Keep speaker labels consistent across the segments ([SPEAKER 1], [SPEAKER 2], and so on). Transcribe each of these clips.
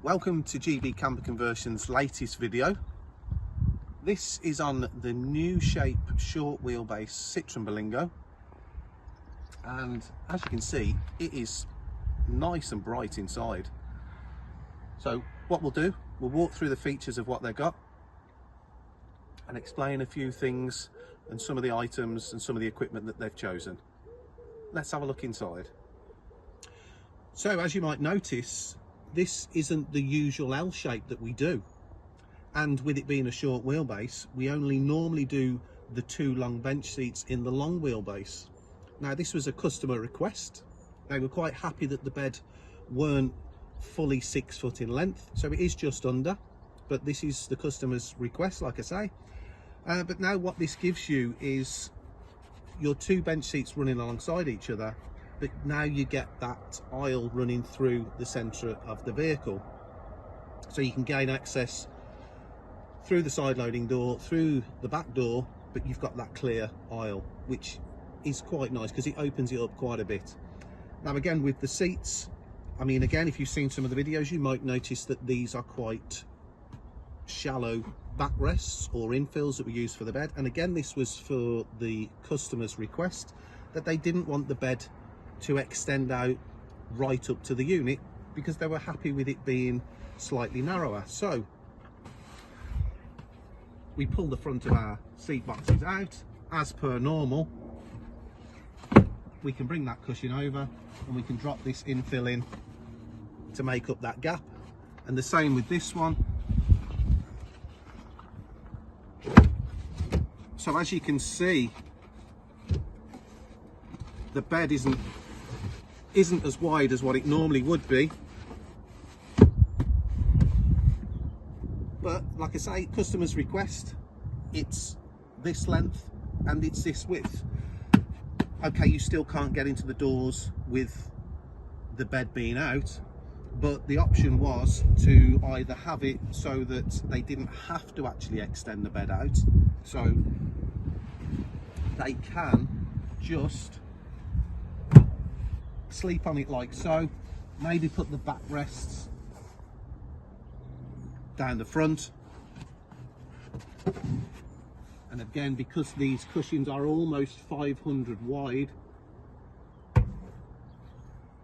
[SPEAKER 1] Welcome to GB Camper Conversion's latest video. This is on the new shape short wheelbase Citroen Berlingo, and as you can see it is nice and bright inside. So what we'll do, we'll walk through the features of what they've got and explain a few things and some of the items and some of the equipment that they've chosen. Let's have a look inside. So as you might notice, this isn't the usual L shape that we do, and with it being a short wheelbase, we only normally do the two long bench seats in the long wheelbase. Now this was a customer request. They were quite happy that the bed weren't fully 6 foot in length, so it is just under, but this is the customer's request, like I say. But now what this gives you is your two bench seats running alongside each other, but now you get that aisle running through the centre of the vehicle, so you can gain access through the side loading door, through the back door, but you've got that clear aisle, which is quite nice because it opens it up quite a bit. Now again, with the seats, I mean, again, if you've seen some of the videos, you might notice that these are quite shallow backrests or infills that we use for the bed, and again this was for the customer's request, that they didn't want the bed to extend out right up to the unit because they were happy with it being slightly narrower. So we pull the front of our seat boxes out as per normal. We can bring that cushion over and we can drop this infill in to make up that gap, and the same with this one. So as you can see, the bed isn't as wide as what it normally would be, but like I say, customer's request, it's this length and it's this width. Okay, you still can't get into the doors with the bed being out, but the option was to either have it so that they didn't have to actually extend the bed out, so they can just sleep on it like so, maybe put the backrests down the front, and again, because these cushions are almost 500 wide,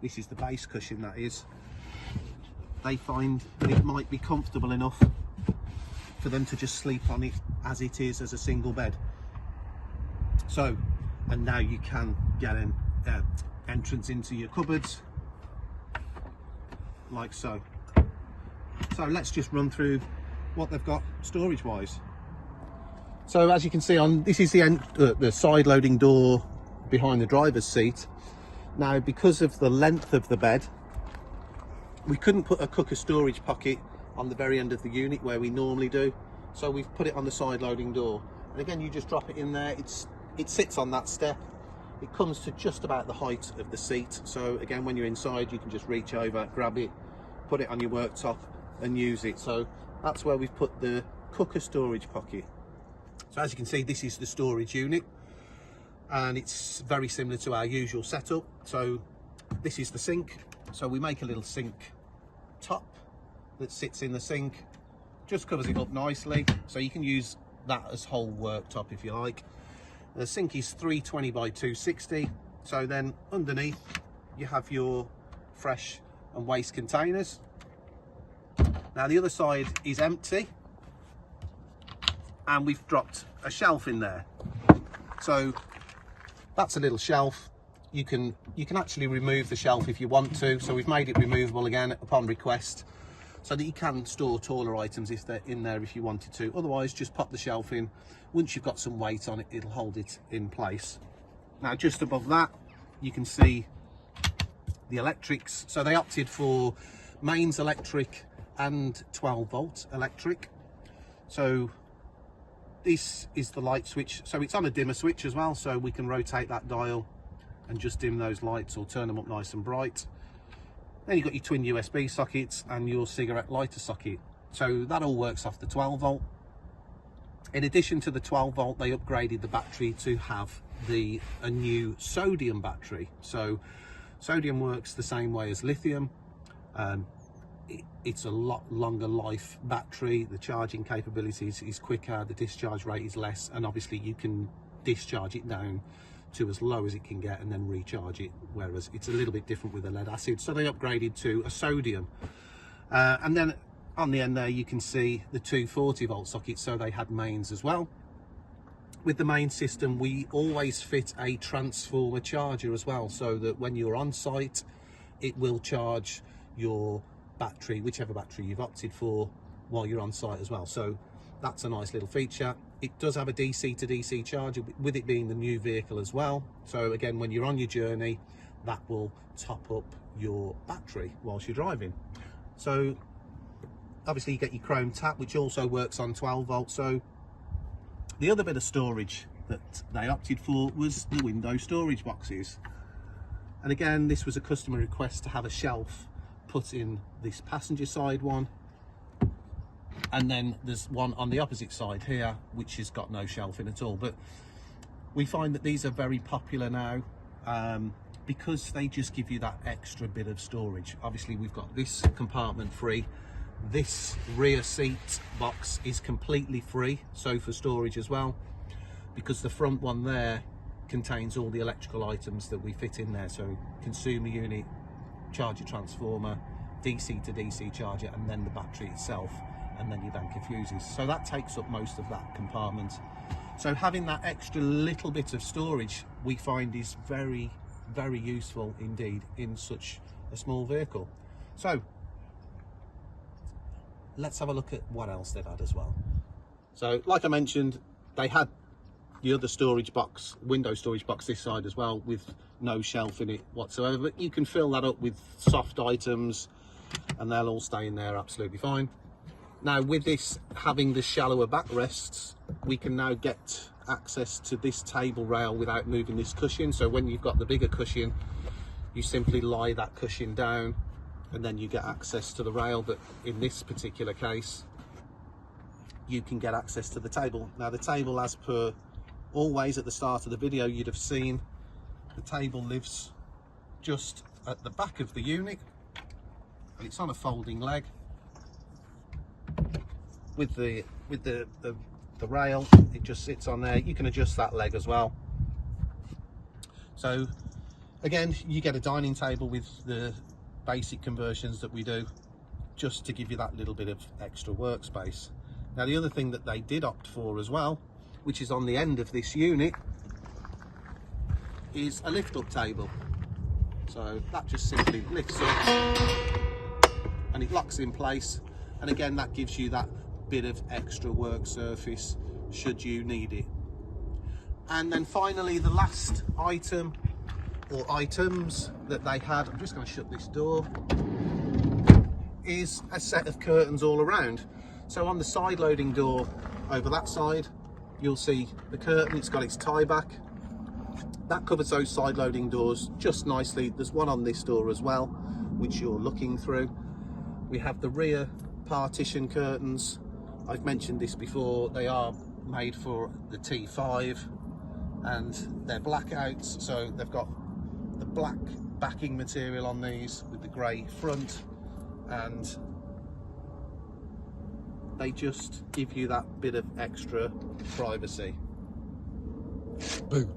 [SPEAKER 1] this is the base cushion, that is, they find that it might be comfortable enough for them to just sleep on it as it is, as a single bed. So, and now you can get an entrance into your cupboards like so. So let's just run through what they've got storage wise. So as you can see, on this is the side loading door behind the driver's seat. Now because of the length of the bed, we couldn't put a cooker storage pocket on the very end of the unit where we normally do, so we've put it on the side loading door, and again you just drop it in there. It sits on that step. It comes to just about the height of the seat, so again when you're inside you can just reach over, grab it, put it on your worktop and use it. So that's where we've put the cooker storage pocket. So as you can see, this is the storage unit, and it's very similar to our usual setup. So this is the sink, so we make a little sink top that sits in the sink, just covers it up nicely, so you can use that as whole worktop if you like. The sink is 320 by 260, so then underneath you have your fresh and waste containers. Now the other side is empty, and we've dropped a shelf in there. So that's a little shelf. You can actually remove the shelf if you want to, so we've made it removable again upon request, so that you can store taller items if they're in there if you wanted to. Otherwise just pop the shelf in. Once you've got some weight on it, it'll hold it in place. Now just above that you can see the electrics. So they opted for mains electric and 12 volt electric. So this is the light switch, so it's on a dimmer switch as well, so we can rotate that dial and just dim those lights or turn them up nice and bright. Then you've got your twin USB sockets and your cigarette lighter socket, so that all works off the 12 volt. In addition to the 12 volt, they upgraded the battery to have a new sodium battery. So sodium works the same way as lithium. it's a lot longer life battery. The charging capability is quicker, the discharge rate is less, and obviously you can discharge it down to as low as it can get and then recharge it, whereas it's a little bit different with a lead acid. So they upgraded to a sodium, and then on the end there you can see the 240 volt sockets, so they had mains as well. With the main system we always fit a transformer charger as well, so that when you're on site it will charge your battery, whichever battery you've opted for, while you're on site as well. So that's a nice little feature. It does have a DC to DC charger, with it being the new vehicle as well. So again, when you're on your journey, that will top up your battery whilst you're driving. So obviously you get your chrome tap, which also works on 12 volts. So the other bit of storage that they opted for was the window storage boxes. And again, this was a customer request to have a shelf put in this passenger side one, and then there's one on the opposite side here which has got no shelving at all. But we find that these are very popular now, because they just give you that extra bit of storage. Obviously we've got this compartment free, this rear seat box is completely free, so for storage as well, because the front one there contains all the electrical items that we fit in there. So consumer unit, charger transformer, DC to DC charger, and then the battery itself, and then your bank of fuses. So that takes up most of that compartment. So having that extra little bit of storage we find is very, very useful indeed in such a small vehicle. So let's have a look at what else they've had as well. So like I mentioned, they had the other storage box, window storage box this side as well, with no shelf in it whatsoever, but you can fill that up with soft items and they'll all stay in there absolutely fine. Now with this having the shallower backrests, we can now get access to this table rail without moving this cushion. So when you've got the bigger cushion, you simply lie that cushion down and then you get access to the rail. But in this particular case, you can get access to the table. Now the table, as per always at the start of the video you'd have seen, the table lives just at the back of the unit, and it's on a folding leg with the rail. It just sits on there. You can adjust that leg as well. So again, you get a dining table with the basic conversions that we do, just to give you that little bit of extra workspace. Now the other thing that they did opt for as well, which is on the end of this unit, is a lift up table. So that just simply lifts up and it locks in place, and again that gives you that bit of extra work surface should you need it. And then finally the last item, or items that they had, I'm just going to shut this door, is a set of curtains all around. So on the side loading door over that side, you'll see the curtain, it's got its tie back. That covers those side loading doors just nicely. There's one on this door as well, which you're looking through. We have the rear partition curtains. I've mentioned this before, they are made for the T5 and they're blackouts, so they've got the black backing material on these with the grey front, and they just give you that bit of extra privacy. Boom.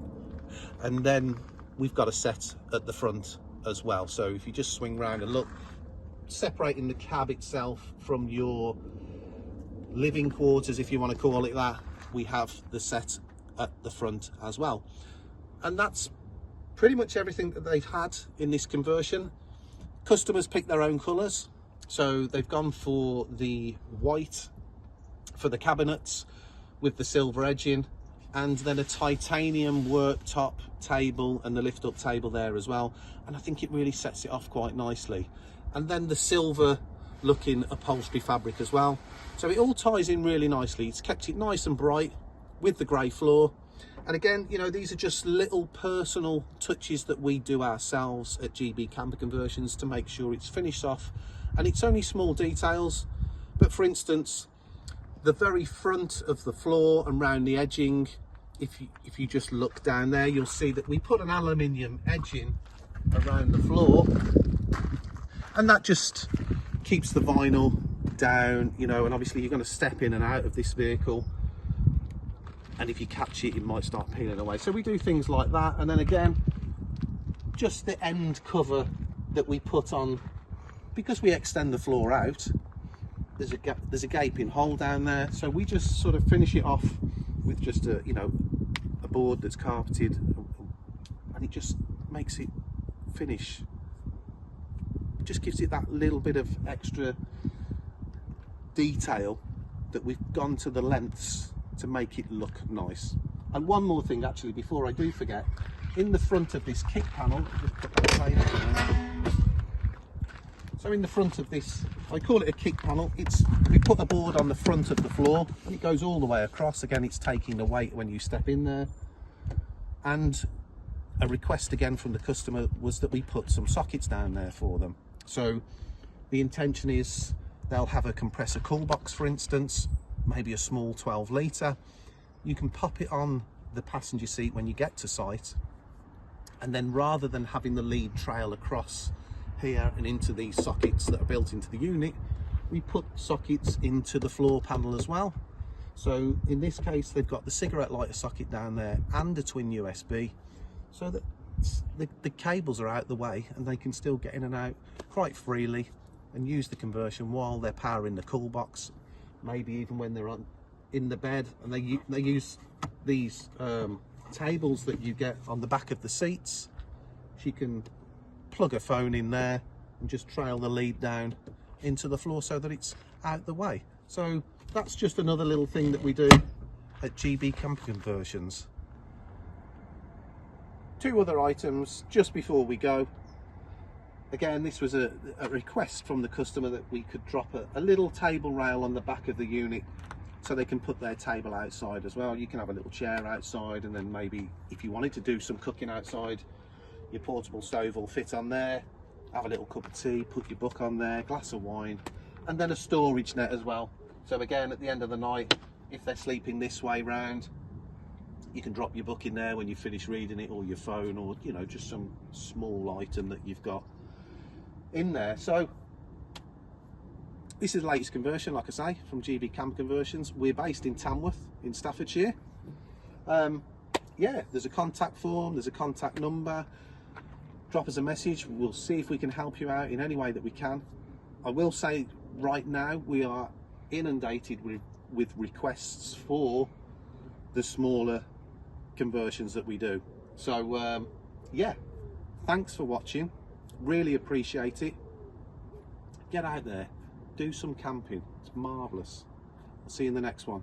[SPEAKER 1] And then we've got a set at the front as well, so if you just swing round and look, separating the cab itself from your living quarters, if you want to call it that, we have the set at the front as well. And that's pretty much everything that they've had in this conversion. Customers pick their own colours, so they've gone for the white for the cabinets with the silver edging, and then a titanium worktop table and the lift up table there as well, and I think it really sets it off quite nicely. And then the silver looking upholstery fabric as well, so it all ties in really nicely. It's kept it nice and bright with the grey floor. And again, you know, these are just little personal touches that we do ourselves at GB Camper Conversions to make sure it's finished off, and it's only small details. But for instance, the very front of the floor and round the edging, if you just look down there, you'll see that we put an aluminium edging around the floor, and that just keeps the vinyl down, you know, and obviously you're going to step in and out of this vehicle, and if you catch it, it might start peeling away. So we do things like that. And then again, just the end cover that we put on, because we extend the floor out, there's a gaping hole down there, so we just sort of finish it off with just a, you know, a board that's carpeted, and it just makes it finish, just gives it that little bit of extra detail that we've gone to the lengths to make it look nice. And one more thing actually before I do forget, in the front of this kick panel, just put that table down. So in the front of this, I call it a kick panel, we put a board on the front of the floor and it goes all the way across. Again, it's taking the weight when you step in there. And a request again from the customer was that we put some sockets down there for them. So the intention is they'll have a compressor cool box, for instance, maybe a small 12 litre. You can pop it on the passenger seat when you get to site, and then rather than having the lead trail across here and into these sockets that are built into the unit, we put sockets into the floor panel as well. So in this case, they've got the cigarette lighter socket down there and a twin USB, so that the cables are out the way and they can still get in and out quite freely and use the conversion while they're powering the cool box, maybe even when they're in the bed. And they use these tables that you get on the back of the seats. She can plug a phone in there and just trail the lead down into the floor so that it's out the way. So that's just another little thing that we do at GB Camper Conversions. Two other items just before we go. Again, this was a request from the customer that we could drop a little table rail on the back of the unit so they can put their table outside as well. You can have a little chair outside, and then maybe if you wanted to do some cooking outside, your portable stove will fit on there. Have a little cup of tea, put your book on there, glass of wine, and then a storage net as well. So again, at the end of the night, if they're sleeping this way round, you can drop your book in there when you finish reading it, or your phone, or, you know, just some small item that you've got in there. So this is the latest conversion, like I say, from GB Camper Conversions. We're based in Tamworth in Staffordshire. Yeah, there's a contact form, there's a contact number. Drop us a message, we'll see if we can help you out in any way that we can. I will say right now we are inundated with requests for the smaller conversions that we do. So yeah, thanks for watching, really appreciate it. Get out there, do some camping, it's marvellous. I'll see you in the next one.